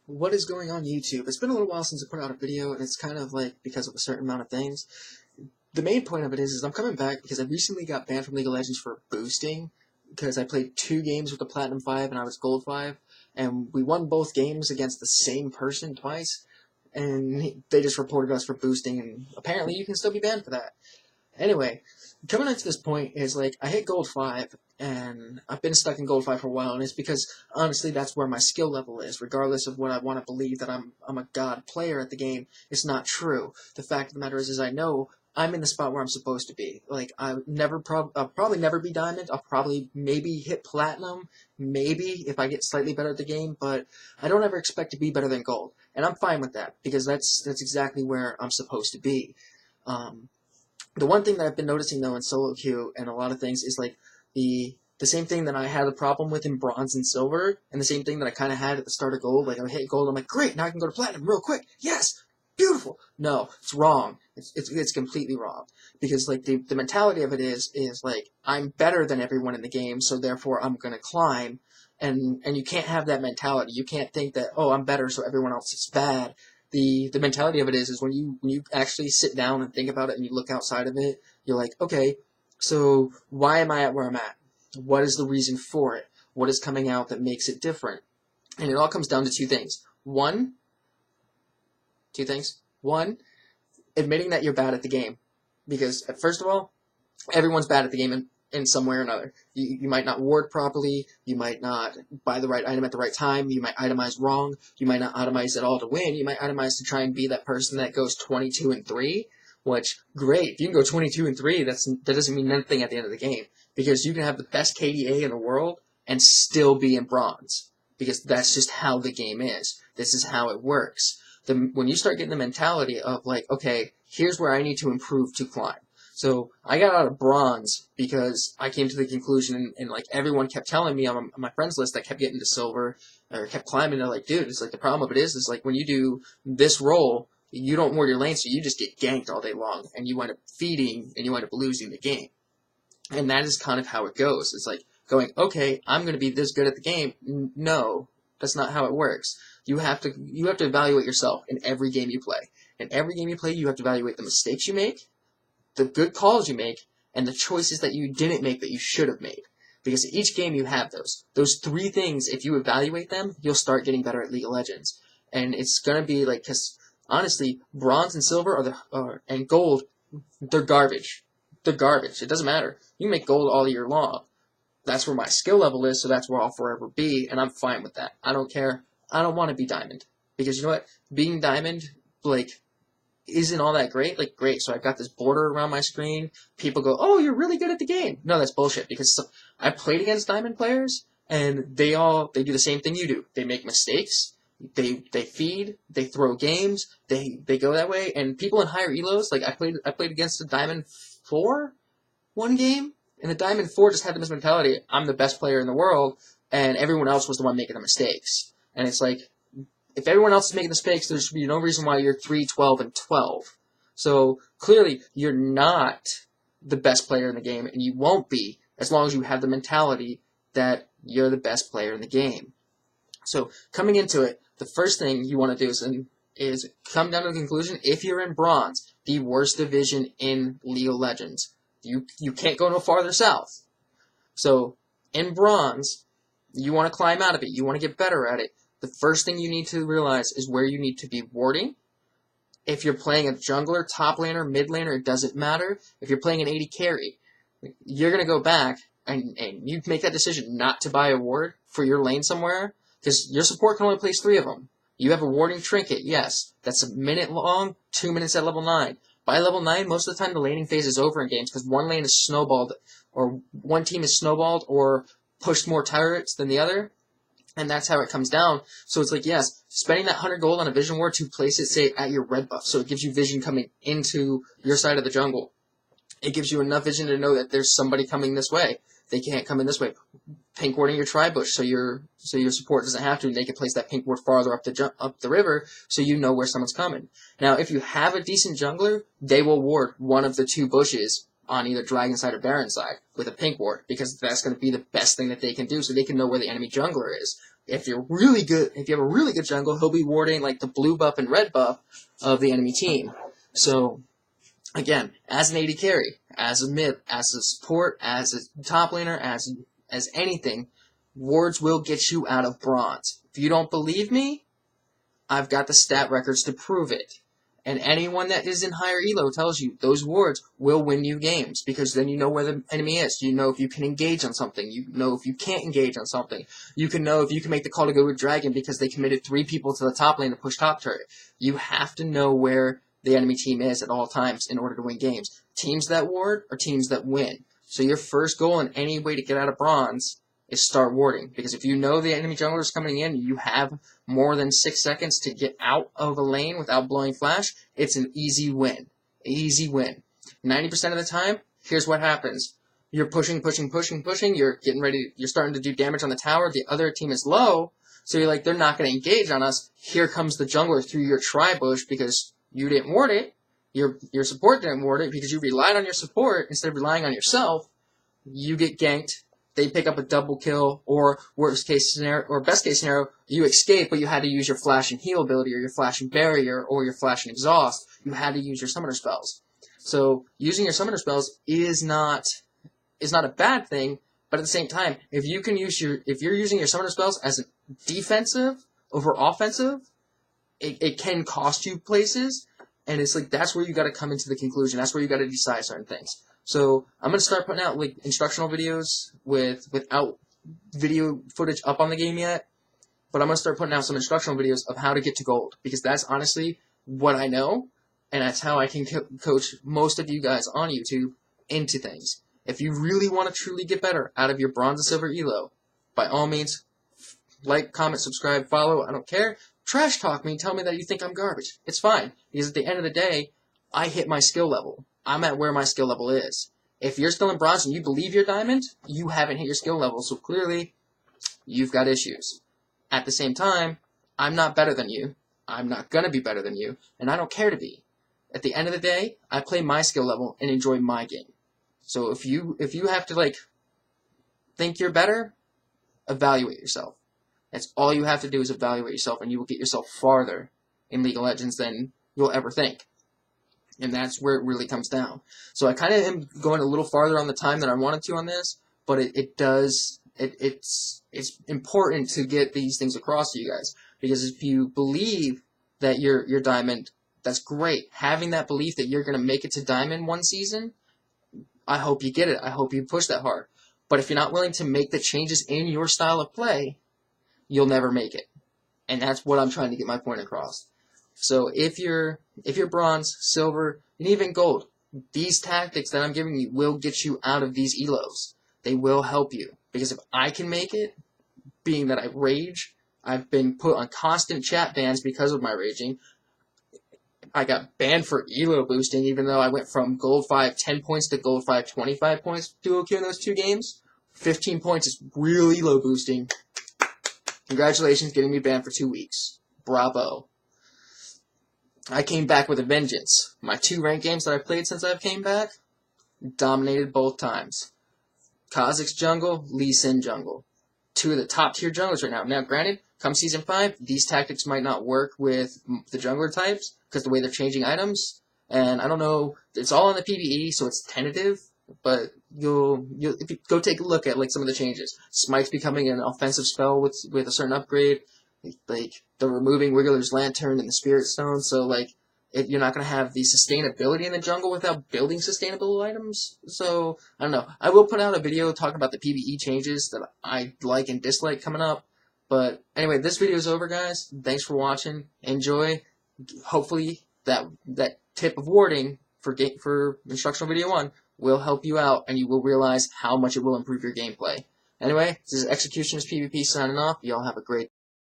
What is going on YouTube? It's been a little while since I put out a video, and it's kind of like because of a certain amount of things. The main point of it is I'm coming back because I recently got banned from League of Legends for boosting because I played 2 games with the Platinum 5 and I was Gold 5, and we won both games against the same person twice, and they just reported us for boosting, and apparently you can still be banned for that. Anyway, coming into this point is like I hit Gold 5, and I've been stuck in Gold 5 for a while, and it's because honestly that's where my skill level is. Regardless of what I want to believe that I'm a god player at the game, it's not true. The fact of the matter is I know I'm in the spot where I'm supposed to be. Like I'll probably never be Diamond. I'll probably maybe hit Platinum, maybe if I get slightly better at the game, but I don't ever expect to be better than Gold, and I'm fine with that because that's exactly where I'm supposed to be. The one thing that I've been noticing though in solo queue and a lot of things is like the same thing that I had a problem with in bronze and silver, and the same thing that I kind of had at the start of gold. Like I would hit gold, I'm like, great, now I can go to platinum real quick. Yes, beautiful. No, it's wrong. It's completely wrong because like the mentality of it is like I'm better than everyone in the game, so therefore I'm gonna climb. And you can't have that mentality. You can't think that, oh, I'm better, so everyone else is bad. The mentality of it is when you actually sit down and think about it and you look outside of it, you're like, okay, so why am I at where I'm at? What is the reason for it? What is coming out that makes it different? And it all comes down to two things. Two things. One, admitting that you're bad at the game. Because, first of all, everyone's bad at the game in some way or another. You might not ward properly, you might not buy the right item at the right time, you might itemize wrong, you might not itemize at all to win, you might itemize to try and be that person that goes 22-3, which, great, if you can go 22-3, that doesn't mean anything at the end of the game, because you can have the best KDA in the world and still be in bronze, because that's just how the game is. This is how it works. When you start getting the mentality of like, okay, here's where I need to improve to climb. So I got out of bronze because I came to the conclusion, and like everyone kept telling me on my friends list that kept getting to silver or kept climbing. They're like, dude, it's like the problem of it is like when you do this role, you don't ward your lane, so you just get ganked all day long, and you wind up feeding, and you wind up losing the game. And that is kind of how it goes. It's like going, okay, I'm going to be this good at the game. No, that's not how it works. You have to evaluate yourself in every game you play. In every game you play, you have to evaluate the mistakes you make, the good calls you make, and the choices that you didn't make that you should have made. Because each game you have those. Those 3 things, if you evaluate them, you'll start getting better at League of Legends. And it's going to be like, because honestly, bronze and silver and gold, they're garbage. They're garbage. It doesn't matter. You can make gold all year long. That's where my skill level is, so that's where I'll forever be, and I'm fine with that. I don't care. I don't want to be diamond. Because you know what? Being diamond, like, isn't all that great. Like, great, so I've got this border around my screen. People go, oh, you're really good at the game. No, that's bullshit, because I played against diamond players, and they do the same thing you do. They make mistakes, they feed, they throw games, they go that way, and people in higher elos, like, I played against a diamond 4 one game, and the diamond 4 just had this mentality, I'm the best player in the world, and everyone else was the one making the mistakes. And it's like, if everyone else is making mistakes, there should be no reason why you're 3, 12, and 12. So clearly, you're not the best player in the game, and you won't be as long as you have the mentality that you're the best player in the game. So coming into it, the first thing you want to do is come down to the conclusion, if you're in bronze, the worst division in League of Legends, you can't go no farther south. So in bronze, you want to climb out of it. You want to get better at it. The first thing you need to realize is where you need to be warding. If you're playing a jungler, top laner, mid laner, it doesn't matter. If you're playing an AD carry, you're going to go back and you make that decision not to buy a ward for your lane somewhere, because your support can only place 3 of them. You have a warding trinket, yes. That's a minute long, 2 minutes at level 9. By level 9, most of the time the laning phase is over in games because one lane is snowballed, or one team is snowballed or pushed more turrets than the other. And that's how it comes down. So it's like, yes, spending that 100 gold on a vision ward to place it, say, at your red buff, so it gives you vision coming into your side of the jungle. It gives you enough vision to know that there's somebody coming this way. They can't come in this way. Pink warding your tri-bush, so your support doesn't have to. They can place that pink ward farther up the river, so you know where someone's coming. Now, if you have a decent jungler, they will ward one of the 2 bushes on either Dragon side or Baron side with a pink ward, because that's going to be the best thing that they can do, so they can know where the enemy jungler is. if you're really good, if you have a really good jungle, he'll be warding like the blue buff and red buff of the enemy team. So again, as an AD carry, as a mid, as a support, as a top laner, as anything, wards will get you out of bronze. If you don't believe me, I've got the stat records to prove it. And anyone that is in higher elo tells you those wards will win you games, because then you know where the enemy is. You know if you can engage on something. You know if you can't engage on something. You can know if you can make the call to go with Dragon because they committed 3 people to the top lane to push top turret. You have to know where the enemy team is at all times in order to win games. Teams that ward are teams that win. So your first goal in any way to get out of bronze is start warding. Because if you know the enemy jungler is coming in, you have more than 6 seconds to get out of a lane without blowing flash, it's an easy win. Easy win. 90% of the time, here's what happens. You're pushing, you're getting ready, you're starting to do damage on the tower, the other team is low, so you're like, they're not going to engage on us. Here comes the jungler through your tri-bush because you didn't ward it, your support didn't ward it because you relied on your support instead of relying on yourself. You get ganked. They pick up a double kill, or worst case scenario, or best case scenario, you escape, but you had to use your flash and heal ability, or your flash and barrier, or your flash and exhaust. You had to use your summoner spells. So using your summoner spells is not a bad thing, but at the same time, if you're using your summoner spells as a defensive over offensive, it can cost you places, and it's like that's where you got to come into the conclusion. That's where you got to decide certain things. So I'm going to start putting out like instructional videos without video footage up on the game yet, but I'm going to start putting out some instructional videos of how to get to gold, because that's honestly what I know, and that's how I can coach most of you guys on YouTube into things. If you really want to truly get better out of your bronze and silver elo, by all means, like, comment, subscribe, follow, I don't care. Trash talk me, tell me that you think I'm garbage. It's fine, because at the end of the day, I hit my skill level. I'm at where my skill level is. If you're still in bronze and you believe you're diamond, you haven't hit your skill level, so clearly, you've got issues. At the same time, I'm not better than you. I'm not going to be better than you, and I don't care to be. At the end of the day, I play my skill level and enjoy my game. So if you have to, like, think you're better, evaluate yourself. That's all you have to do is evaluate yourself, and you will get yourself farther in League of Legends than you'll ever think. And that's where it really comes down. So I kind of am going a little farther on the time than I wanted to on this, but it's important to get these things across to you guys. Because if you believe that you're diamond, that's great. Having that belief that you're going to make it to diamond one season, I hope you get it. I hope you push that hard. But if you're not willing to make the changes in your style of play, you'll never make it. And that's what I'm trying to get my point across. So if you're bronze, silver, and even gold, these tactics that I'm giving you will get you out of these elos. They will help you. Because if I can make it, being that I rage, I've been put on constant chat bans because of my raging. I got banned for elo boosting, even though I went from gold 5 10 points to gold 5 25 points duo queue in those 2 games. 15 points is real elo boosting. Congratulations, getting me banned for 2 weeks. Bravo. I came back with a vengeance. My 2 ranked games that I've played since I've came back, dominated both times. Kha'Zix jungle, Lee Sin jungle. 2 of the top tier junglers right now. Now, granted, come Season 5, these tactics might not work with the jungler types because the way they're changing items. And I don't know, it's all in the PvE, so it's tentative. But you'll if you go take a look at like some of the changes. Smite's becoming an offensive spell with a certain upgrade. Like they're removing Wiggler's Lantern and the Spirit Stone, so like you're not gonna have the sustainability in the jungle without building sustainable items. So I don't know. I will put out a video talking about the PvE changes that I like and dislike coming up. But anyway, this video is over, guys. Thanks for watching. Enjoy. Hopefully that tip of warding for instructional video 1 will help you out, and you will realize how much it will improve your gameplay. Anyway, this is Executionist PvP signing off. Y'all have a great